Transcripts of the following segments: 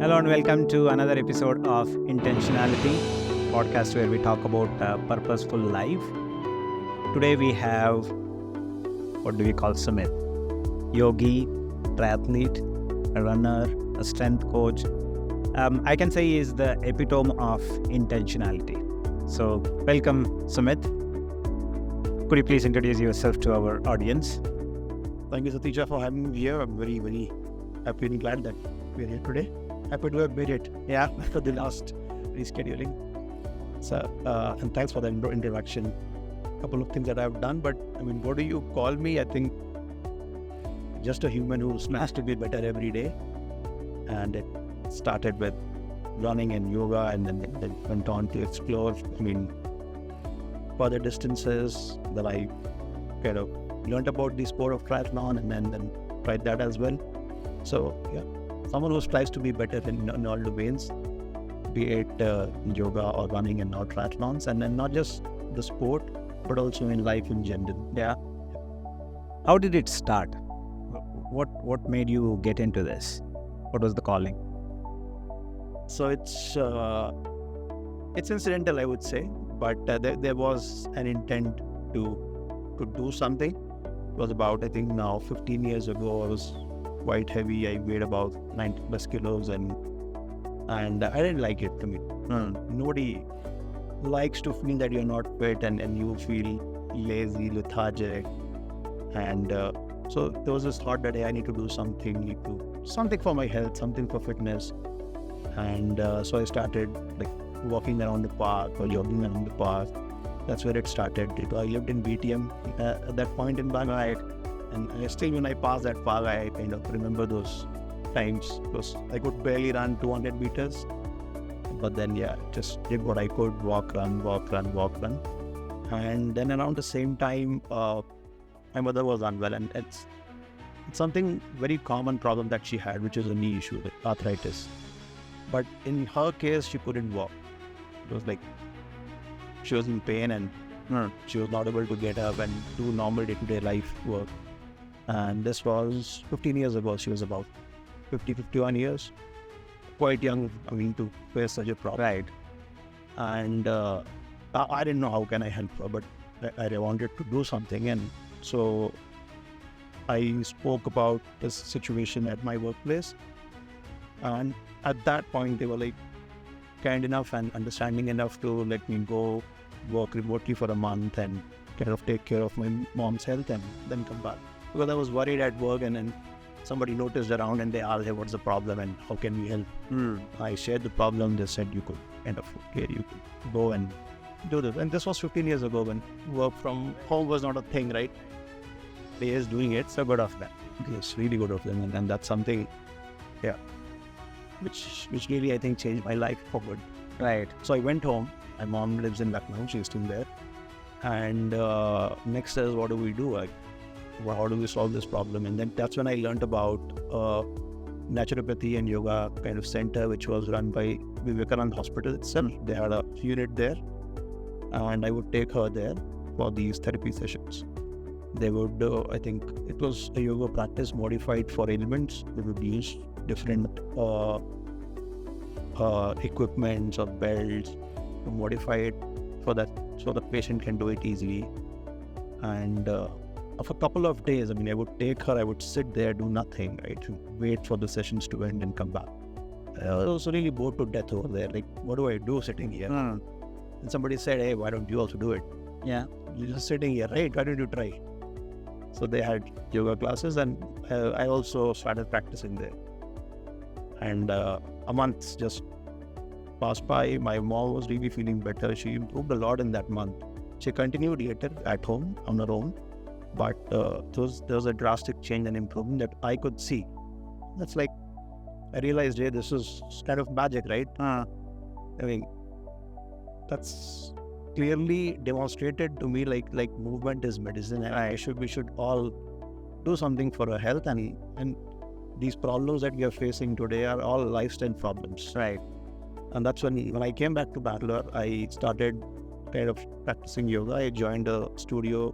Hello and welcome to another episode of Intentionality, podcast where we talk about purposeful life. Today we have, what do we call Sumit? Yogi, triathlete, a runner, a strength coach. I can say he is the epitome of intentionality. So welcome Sumit. Could you please introduce yourself to our audience? Thank you, Satisha, for having me here. I'm very, very happy and glad that we're here today. Happy to have made it, after the last rescheduling. So, and thanks for the introduction. A couple of things that I've done, but what do you call me? I think just a human who smashed to be better every day. And it started with running and yoga, and then it went on to explore, further distances that I kind of learned about the sport of triathlon and then tried that as well. So, someone who strives to be better in all domains, be it yoga or running and now triathlons, and then not just the sport, but also in life in general. Yeah. How did it start? What made you get into this? What was the calling? So it's incidental, I would say, but there was an intent to do something. It was about, I think now 15 years ago. I was quite heavy. I weighed about 90 plus kilos and I didn't like it. Nobody likes to feel that you're not fit and you feel lazy, lethargic. And so there was this thought that, hey, I need to do something, something for my health, something for fitness. And so I started walking around the park or jogging around the park. That's where it started. I lived in BTM at that point in Bangalore. And still, when I pass that park, I kind of remember those times, because I could barely run 200 meters. But then, just did what I could, walk, run. And then around the same time, my mother was unwell, and it's something very common problem that she had, which is a knee issue, like arthritis. But in her case, she couldn't walk. It was like she was in pain and she was not able to get up and do normal day-to-day life work. And this was 15 years ago. She was about 51 years. Quite young, to face such a problem. Right. And I didn't know how can I help her, but I wanted to do something. And so I spoke about this situation at my workplace. And at that point, they were kind enough and understanding enough to let me go work remotely for a month and kind of take care of my mom's health and then come back. Because I was worried at work, and then somebody noticed around and they asked, hey, what's the problem and how can we help? I shared the problem. They said you could you could go and do this. And this was 15 years ago when work from home was not a thing, right? They is doing it. So good of them. It's really good of them. And that's something, which really, I think, changed my life for good. Right. So I went home. My mom lives in Lucknow. She's still there. And next is, what do we do? How do we solve this problem? And then that's when I learned about naturopathy and yoga kind of center, which was run by Vivekanand Hospital itself. They had a unit there, and I would take her there for these therapy sessions. They would, I think it was a yoga practice modified for ailments. They would use different equipments or belts to modify it for that, so the patient can do it easily. And of a couple of days, I would take her, I would sit there, do nothing, right? Wait for the sessions to end and come back. I was really bored to death over there. What do I do sitting here? And somebody said, hey, why don't you also do it? Yeah. You're just sitting here, right? Why don't you try? So they had yoga classes, and I also started practicing there. And a month just passed by. My mom was really feeling better. She improved a lot in that month. She continued later at home on her own. But there was a drastic change and improvement that I could see. That's I realized, hey, this is kind of magic, right? That's clearly demonstrated to me like movement is medicine, and we should all do something for our health. And these problems that we are facing today are all lifestyle problems. Right. And that's when I came back to Bangalore, I started kind of practicing yoga. I joined a studio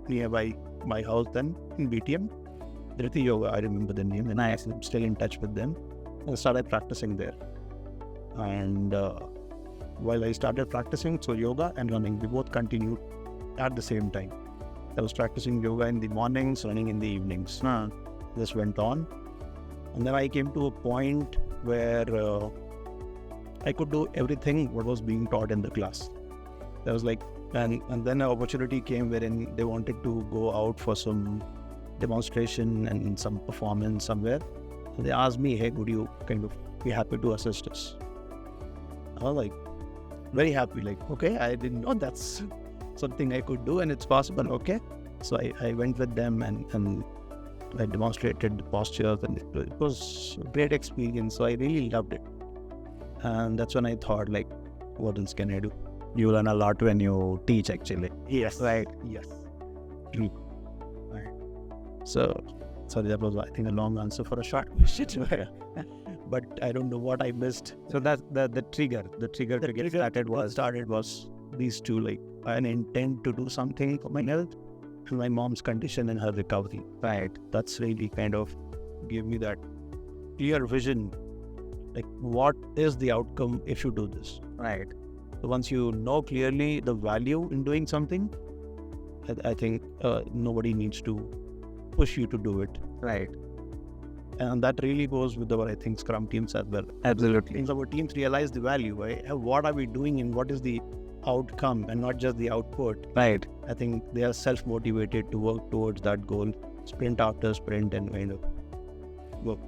nearby my house then in BTM. Dhriti Yoga, I remember the name, and I'm still in touch with them. and started practicing there. And while I started practicing, so yoga and running, we both continued at the same time. I was practicing yoga in the mornings, running in the evenings. This went on. And then I came to a point where I could do everything what was being taught in the class. There was like, and then an opportunity came wherein they wanted to go out for some demonstration and some performance somewhere. So they asked me, hey, would you kind of be happy to assist us? I was like, very happy, like, okay, I didn't know that's something I could do and it's possible, okay. So I went with them and I demonstrated the postures, and it was a great experience. So I really loved it. And that's when I thought, like, what else can I do? You learn a lot when you teach, actually. Yes. Right. Yes. True. Right. So, sorry, that was, I think, a long answer for a short question. But I don't know what I missed. So that's the trigger. The trigger to get started was these two, like an intent to do something for my health and my mom's condition and her recovery. Right. That's really kind of gave me that clear vision, like what is the outcome if you do this. Right. So once you know clearly the value in doing something, I think nobody needs to push you to do it. Right. And that really goes with our, I think, Scrum teams as well. Absolutely. Since our teams realize the value, right? What are we doing and what is the outcome and not just the output. Right. I think they are self-motivated to work towards that goal, sprint after sprint, and kind of work.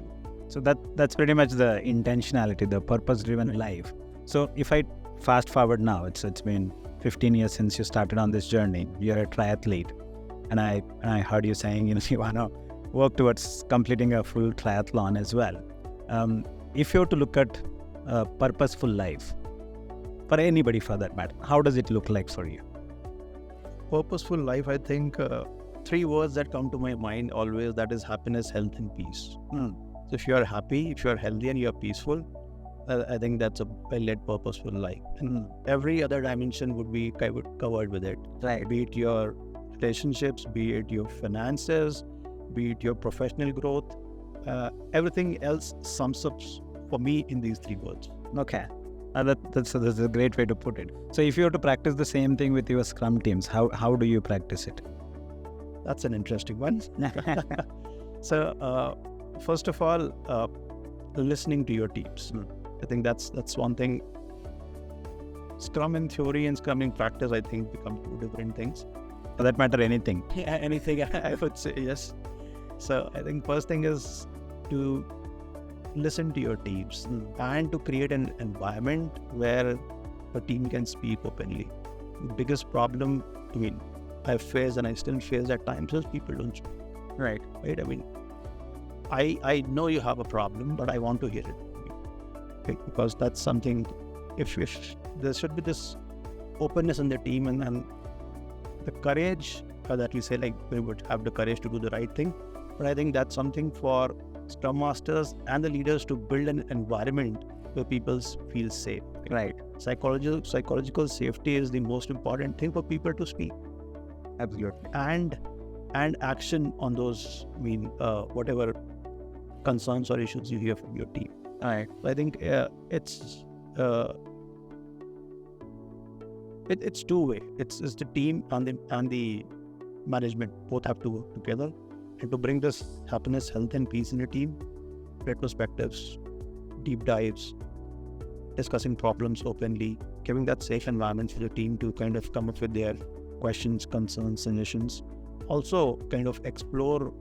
So that's pretty much the intentionality, the purpose-driven life. So if I fast forward now, it's been 15 years since you started on this journey. You're a triathlete, and I heard you saying, you wanna work towards completing a full triathlon as well. If you were to look at a purposeful life, for anybody for that matter, how does it look like for you? Purposeful life, I think, three words that come to my mind always, that is happiness, health, and peace. So if you are happy, if you are healthy, and you are peaceful, I think that's a well-led, purposeful life. And every other dimension would be covered with it. Right. Be it your relationships, be it your finances, be it your professional growth, everything else sums up for me in these three words. Okay. That's a great way to put it. So if you were to practice the same thing with your Scrum teams, how do you practice it? That's an interesting one. So first of all, listening to your teams. I think that's one thing. Scrum in theory and Scrum in practice, I think, become two different things. For that matter, anything. Yeah, anything, I would say, yes. So I think first thing is to listen to your teams and to create an environment where a team can speak openly. The biggest problem, I face and I still face at times is people don't speak. Right. Right? I know you have a problem, but I want to hear it. Okay? Because that's something, if there should be this openness in the team and the courage that we say, like, we would have the courage to do the right thing. But I think that's something for Scrum Masters and the leaders to build an environment where people feel safe. Okay? Right. Psychological safety is the most important thing for people to speak. Absolutely. And action on those, whatever concerns or issues you hear from your team. All right. So I think it's two-way. It's the team and the management both have to work together. And to bring this happiness, health, and peace in a team, retrospectives, deep dives, discussing problems openly, giving that safe environment for the team to kind of come up with their questions, concerns, suggestions. Also, kind of explore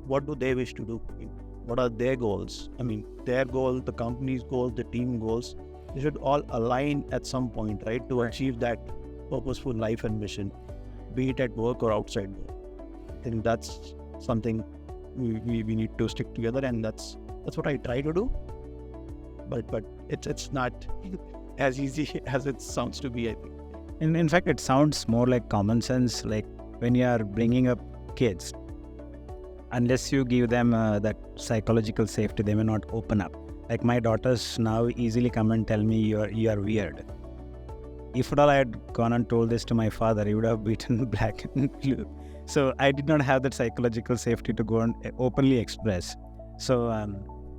what do they wish to do? What are their goals? Their goal, the company's goals, the team goals, they should all align at some point, right, to achieve that purposeful life and mission, be it at work or outside work. I think that's something we need to stick together, and that's what I try to do. But it's not as easy as it sounds to be, I think. In fact, it sounds more like common sense. Like when you are bringing up kids, unless you give them that psychological safety, they may not open up. Like my daughters now easily come and tell me you are weird. If at all I had gone and told this to my father, he would have beaten black and blue. So I did not have that psychological safety to go and openly express. So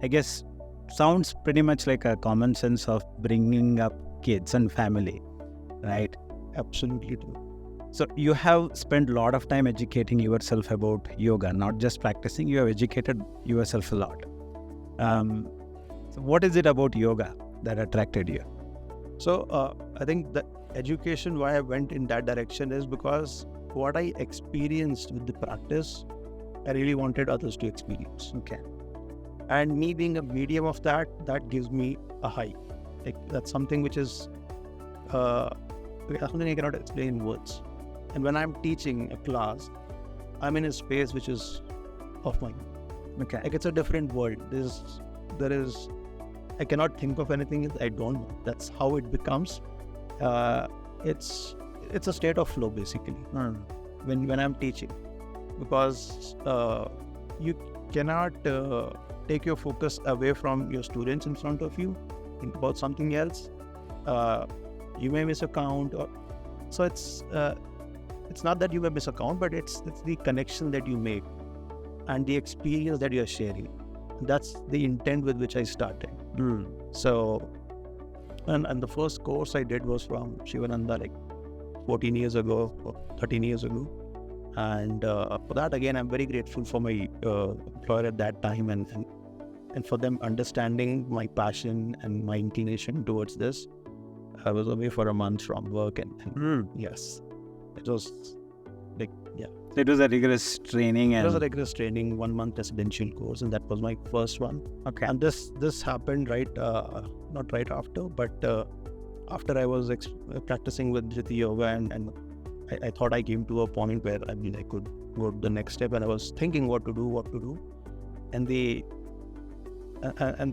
I guess sounds pretty much like a common sense of bringing up kids and family, right? Absolutely true. So you have spent a lot of time educating yourself about yoga, not just practicing. You have educated yourself a lot. So what is it about yoga that attracted you? So I think the education, why I went in that direction is because what I experienced with the practice, I really wanted others to experience. Okay. And me being a medium of that gives me a high. Like that's something which is something I cannot explain in words. And when I'm teaching a class, I'm in a space which is of my own. Okay. Like it's a different world. There is I cannot think of anything I don't know. That's how it becomes. It's a state of flow basically. When I'm teaching, because you cannot take your focus away from your students in front of you, think about something else. You may miss a count, so it's not that you may miss a count, but it's the connection that you make and the experience that you're sharing. That's the intent with which I started. So, and the first course I did was from Shivananda, like 14 years ago or 13 years ago. And for that, again, I'm very grateful for my employer at that time and for them understanding my passion and my inclination towards this. I was away for a month from work and yes, it was like, yeah. It was a rigorous training. It was a rigorous training, 1 month residential course, and that was my first one. Okay. And this happened not right after, but after I was practicing with Jiti Yoga, and I thought I came to a point where I could go to the next step, and I was thinking what to do, and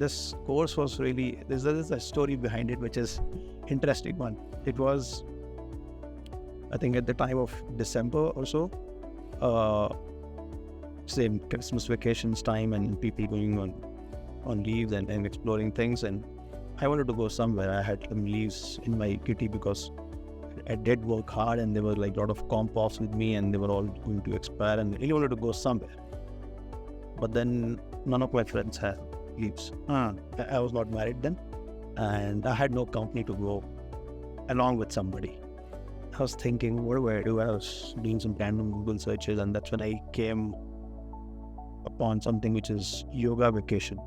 this course was really, there's a story behind it which is interesting one. It was, I think, at the time of December or so, same Christmas vacations time, and people going on leaves and exploring things, and I wanted to go somewhere. I had some leaves in my kitty because I did work hard, and there were like a lot of comp offs with me, and they were all going to expire, and I really wanted to go somewhere. But then none of my friends had leaves. I was not married then, and I had no company to go along with somebody. I was thinking, what do I do? I was doing some random Google searches, and that's when I came upon something which is yoga vacation.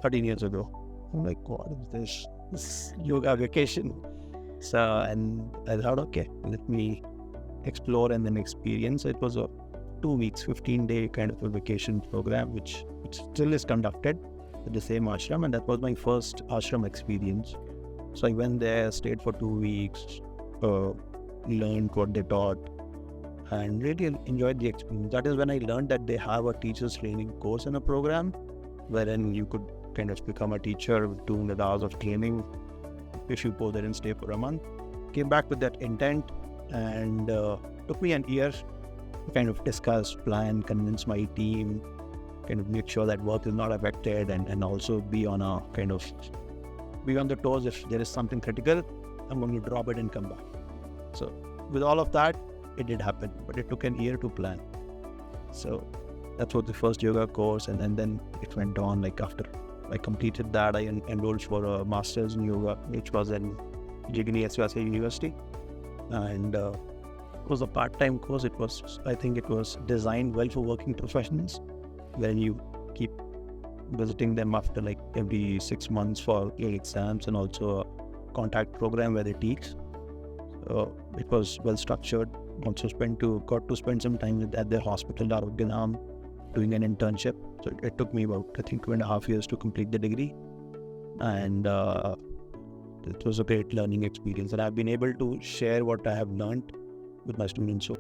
13 years ago. I'm like, what is this yoga vacation? So, and I thought, okay, let me explore and then experience. It was a 2 weeks, 15-day kind of a vacation program, which still is conducted at the same ashram, and that was my first ashram experience. So I went there, stayed for 2 weeks, learned what they taught, and really enjoyed the experience. That is when I learned that they have a teacher's training course in a program, wherein you could kind of become a teacher with 200 hours of training if you go there and stay for a month. Came back with that intent, and took me an year to kind of discuss, plan, convince my team, kind of make sure that work is not affected, and also be on a kind of be on the toes. If there is something critical, I'm going to drop it and come back. So with all of that, it did happen, but it took an year to plan. So that was the first yoga course, and then it went on. Like after I completed that, I enrolled for a master's in yoga, which was in Jigni University, and it was a part-time course. I think it was designed well for working professionals, wherein you keep visiting them after like every 6 months for your exams, and also a contact program where they teach. It was well structured. Also got to spend some time at their hospital, Arogyanam, doing an internship. So it took me about, I think, 2.5 years to complete the degree, and it was a great learning experience, and I've been able to share what I have learned with my students. So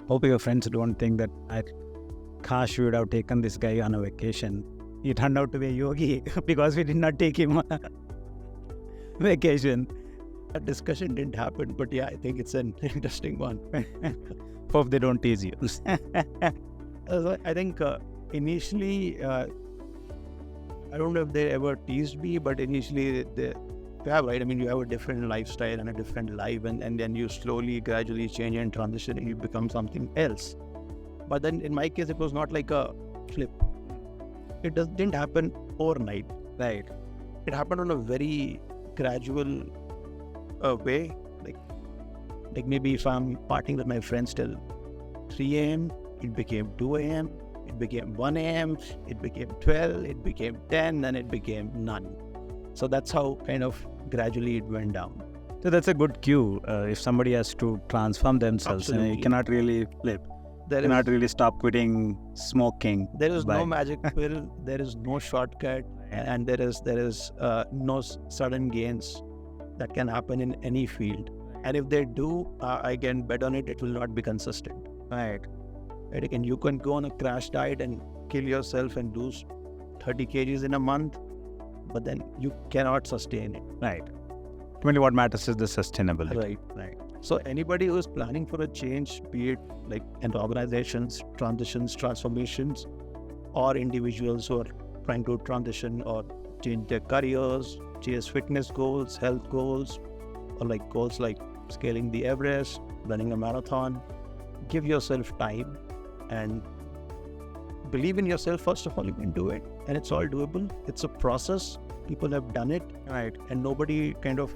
hope your friends don't think that Kash would have taken this guy on a vacation. He turned out to be a yogi because we did not take him on a vacation. That discussion didn't happen, but yeah, I think it's an interesting one. Hope they don't tease you. I think initially, I don't know if they ever teased me, but initially they have, right? I mean, you have a different lifestyle and a different life, and then you slowly, gradually change and transition, and you become something else. But then in my case, it was not like a flip. didn't happen overnight. Right. It happened on a very gradual way. Like maybe if I'm partying with my friends till 3 a.m., it became 2 a.m., it became 1 a.m., it became 12, it became 10, and it became none. So that's how kind of gradually it went down. So that's a good cue. If somebody has to transform themselves, Absolutely. you cannot really flip. There You cannot really stop quitting smoking. There is by- no magic pill, there is no shortcut, and there is no sudden gains that can happen in any field. And if they do, I can bet on it, it will not be consistent. Right. Right? Again, you can go on a crash diet and kill yourself and lose 30 kgs in a month, but then you cannot sustain it. Right. Ultimately, what matters is the sustainability. Right. So anybody who is planning for a change, be it like in organizations, transitions, transformations, or individuals who are trying to transition or change their careers, chase fitness goals, health goals, or like goals like scaling the Everest, running a marathon, give yourself time and believe in yourself. First of all, you can do it, and it's all doable. It's a process. People have done it, Right. and nobody kind of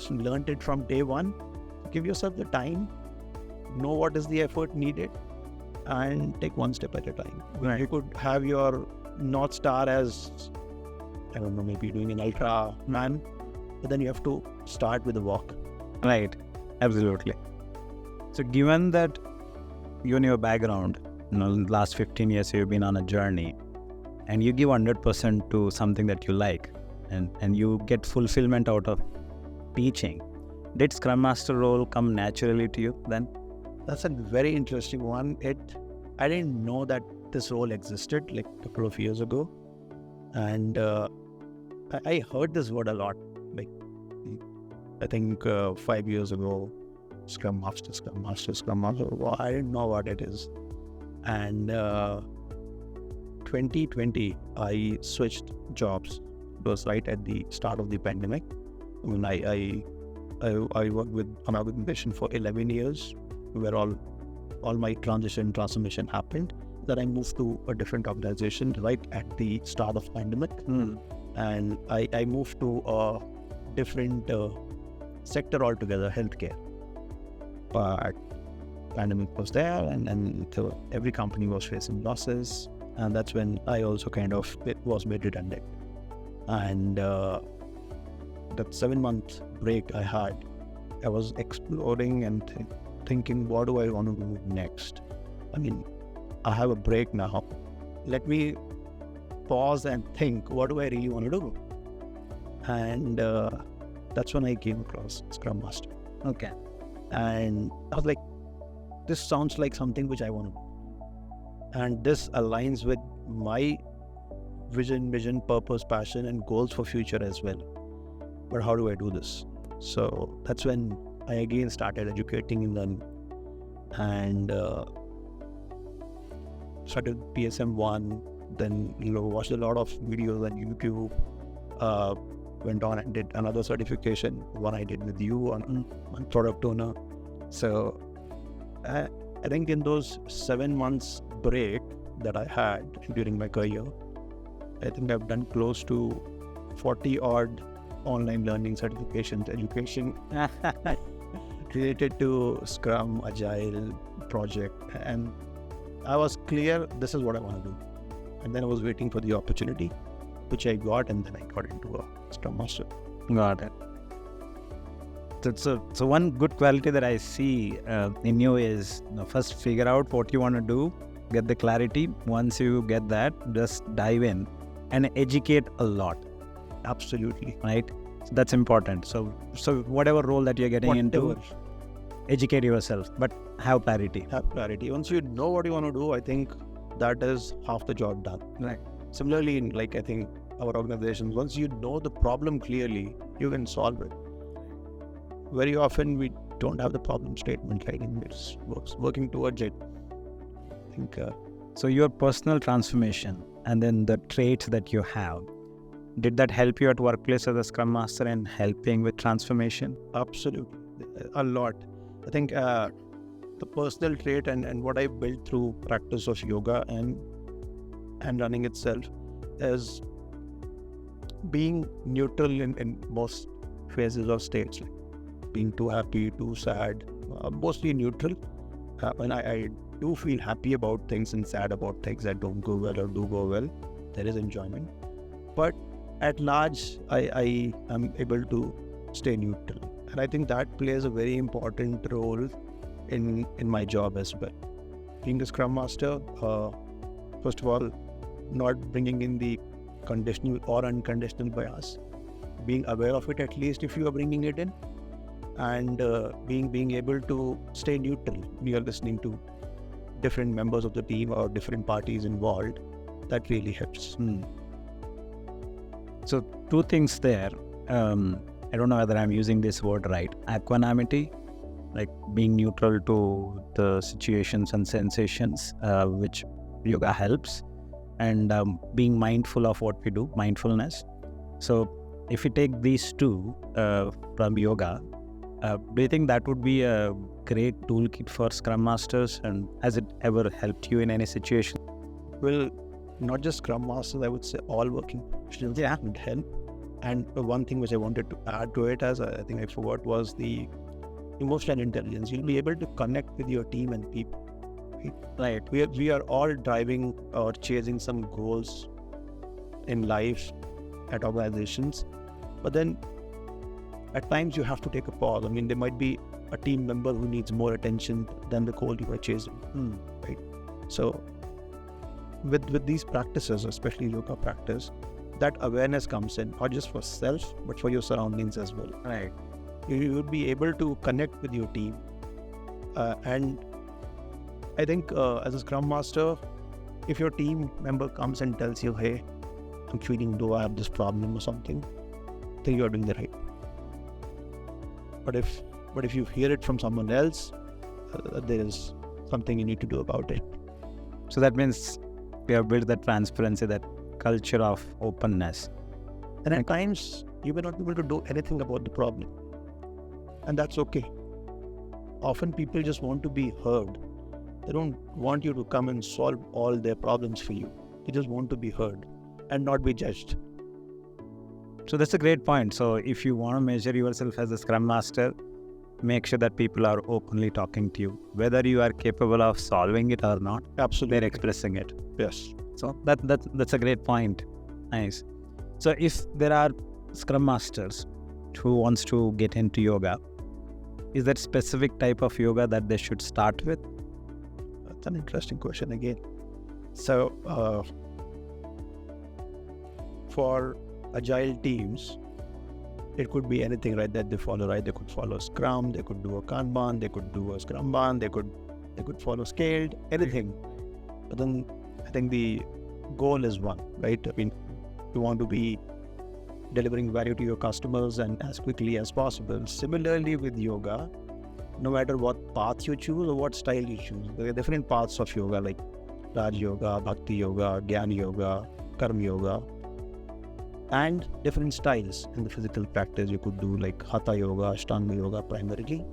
learned it from day one. Give yourself the time, know what is the effort needed, and take one step at a time. Right. You could have your North Star as, I don't know, maybe doing an ultra man, but then you have to start with a walk. Right. Absolutely. So given that you and your background, last 15 years you've been on a journey, and you give 100% to something that you like, and you get fulfillment out of teaching, did Scrum Master role come naturally to you then? That's a very interesting one. I didn't know that this role existed like a couple of years ago, and I heard this word a lot. Like I think 5 years ago, Scrum Master. Well, I didn't know what it is, and 2020 I switched jobs. It was right at the start of the pandemic. I mean, I worked with an organization for 11 years, where all my transformation happened. Then I moved to a different organization right at the start of pandemic, and I moved to a different sector altogether, healthcare. But pandemic was there, and every company was facing losses, and that's when I also kind of was made redundant. And that 7-month break I had, I was exploring and thinking, what do I want to do next? I mean, I have a break now. Let me pause and think, what do I really want to do? And that's when I came across Scrum Master. Okay. And I was like, this sounds like something which I want to do. And this aligns with my vision, purpose, passion, and goals for future as well. But how do I do this? So that's when I again started educating in learning, and started PSM1, then watched a lot of videos on YouTube, went on and did another certification, one I did with you on product owner. So I think in those 7 months break that I had during my career, I think I've done close to 40 odd online learning certifications, education related to Scrum, Agile, project, and I was clear this is what I want to do. And then I was waiting for the opportunity, which I got, and then I got into a Scrum Master. Got it. So one good quality that I see in you is, first figure out what you want to do, get the clarity. Once you get that, just dive in and educate a lot. Absolutely. Right? So that's important. So whatever role that you're getting into, educate yourself, but have clarity. Have clarity. Once you know what you want to do, I think that is half the job done. Right. Similarly, in I think our organizations, once you know the problem clearly, you can solve it. Very often we don't have the problem statement, right? And it's working towards it. I think. So your personal transformation and then the traits that you have, did that help you at workplace as a Scrum Master and helping with transformation? Absolutely. A lot. I think the personal trait and what I built through practice of yoga and and running itself is being neutral in most phases or states, like being too happy, too sad, mostly neutral. When I do feel happy about things and sad about things that don't go well or do go well, there is enjoyment. But at large, I am able to stay neutral. And I think that plays a very important role in my job as well. Being a Scrum Master, first of all, not bringing in the conditional or unconditional bias, being aware of it at least if you are bringing it in, and being able to stay neutral when you are listening to different members of the team or different parties involved. That really helps. So two things there. I don't know whether I'm using this word right. Equanimity, like being neutral to the situations and sensations, which yoga helps, and being mindful of what we do, mindfulness. So if you take these two from yoga, do you think that would be a great toolkit for Scrum Masters, and has it ever helped you in any situation? Well, not just Scrum Masters, I would say all working professionals would help. And one thing which I wanted to add to it, as I think I forgot, was the emotional intelligence. You'll be able to connect with your team and people. Right. We are all driving or chasing some goals in life at organizations, but then at times you have to take a pause. I mean, there might be a team member who needs more attention than the goal you are chasing. Right. So with these practices, especially yoga practice, that awareness comes in, not just for self, but for your surroundings as well. Right. You would be able to connect with your team. And I think as a Scrum Master, if your team member comes and tells you, hey, I'm feeling low, I have this problem or something, then you are doing the right. But if you hear it from someone else, there is something you need to do about it. So that means we have built that transparency, that culture of openness. And at times, you may not be able to do anything about the problem. And that's okay. Often people just want to be heard. They don't want you to come and solve all their problems for you. They just want to be heard and not be judged. So that's a great point. So if you want to measure yourself as a Scrum Master, make sure that people are openly talking to you, whether you are capable of solving it or not. Absolutely. They're expressing it. Yes. So that's a great point. Nice. So if there are Scrum Masters who wants to get into yoga, is there specific type of yoga that they should start with? That's an interesting question again. So for agile teams, it could be anything, right, that they follow, right? They could follow Scrum, they could do a Kanban, they could do a Scrum Ban, they could follow scaled, anything. But then I think the goal is one, right? I mean, you want to be delivering value to your customers and as quickly as possible. Similarly with yoga, no matter what path you choose or what style you choose, there are different paths of yoga like Raj Yoga, Bhakti Yoga, Gyan Yoga, Karma Yoga, and different styles in the physical practice. You could do like Hatha Yoga, Ashtanga Yoga primarily.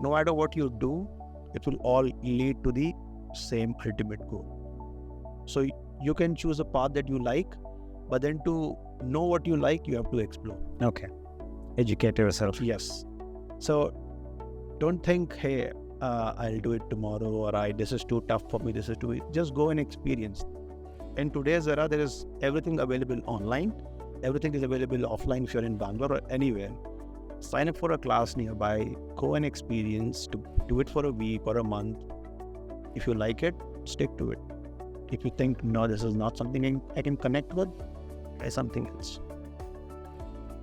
No matter what you do, it will all lead to the same ultimate goal. So you can choose a path that you like, but then to know what you like, you have to explore. Okay. Educate yourself. Yes. So don't think, hey, I'll do it tomorrow, or this is too tough for me, this is too... Just go and experience. In today's era, there is everything available online. Everything is available offline if you're in Bangalore or anywhere. Sign up for a class nearby, go and experience, to do it for a week or a month. If you like it, stick to it. If you think, no, this is not something I can connect with, try something else.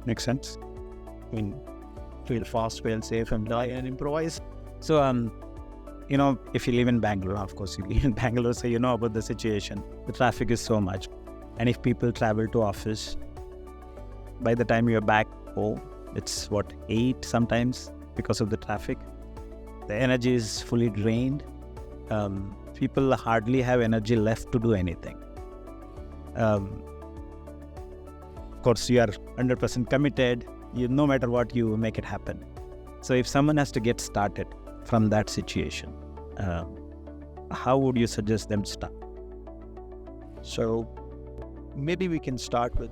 Makes sense. I mean, fail fast, fail safe, and die and improvise. So, if you live in Bangalore, of course you live in Bangalore, so you know about the situation. The traffic is so much. And if people travel to office, by the time you're back home, it's 8 sometimes because of the traffic. The energy is fully drained. People hardly have energy left to do anything. Of course, you are 100% committed. No matter what, you make it happen. So if someone has to get started from that situation, how would you suggest them start? So maybe we can start with